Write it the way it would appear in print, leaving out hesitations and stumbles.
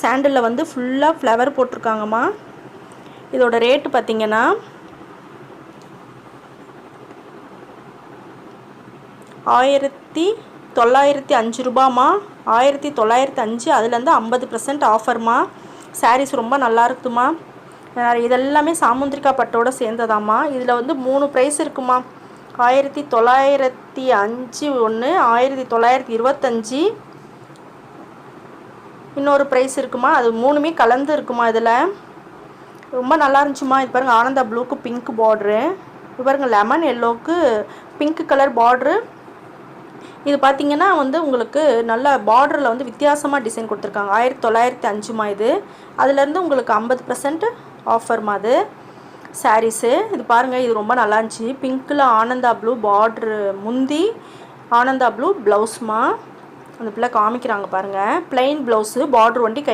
சாண்டிலில் வந்து ஃபுல்லாக ஃப்ளவர் போட்டிருக்காங்கம்மா. இதோட ரேட்டு பார்த்திங்கன்னா 1905 ரூபாம்மா. 1905. அதுலேருந்து 50% ஆஃபர்மா. சாரீஸ் ரொம்ப நல்லா இருக்குதுமா. இதெல்லாமே சாமுந்திரிக்கா பட்டோட சேர்ந்ததாம்மா. இதில் வந்து 3 ப்ரைஸ் இருக்குமா. 1905 ஒன்று, 1925 இன்னொரு ப்ரைஸ் இருக்குமா. அது 3மே கலந்து இருக்குமா. இதில் ரொம்ப நல்லா இருந்துச்சுமா. இது பாருங்கள், ஆனந்தா ப்ளூக்கு பிங்க் பார்ட்ரு. இது பாருங்கள், லெமன் எல்லோவுக்கு பிங்க் கலர் பார்ட்ரு. இது பார்த்திங்கன்னா வந்து உங்களுக்கு நல்ல பார்டரில் வந்து வித்தியாசமாக டிசைன் கொடுத்துருக்காங்க. 1905மா இது. அதுலேருந்து உங்களுக்கு 50% ஆஃபர்மா அது சாரீஸு. இது பாருங்கள், இது ரொம்ப நல்லா இருந்துச்சு. பிங்க்கில் ஆனந்தா ப்ளூ பார்ட்ரு முந்தி, ஆனந்தா ப்ளூ ப்ளவுஸ்மா. அந்த பிள்ளை காமிக்கிறாங்க பாருங்கள். ப்ளைன் ப்ளவுஸு, பார்ட்ரு ஒண்டி கை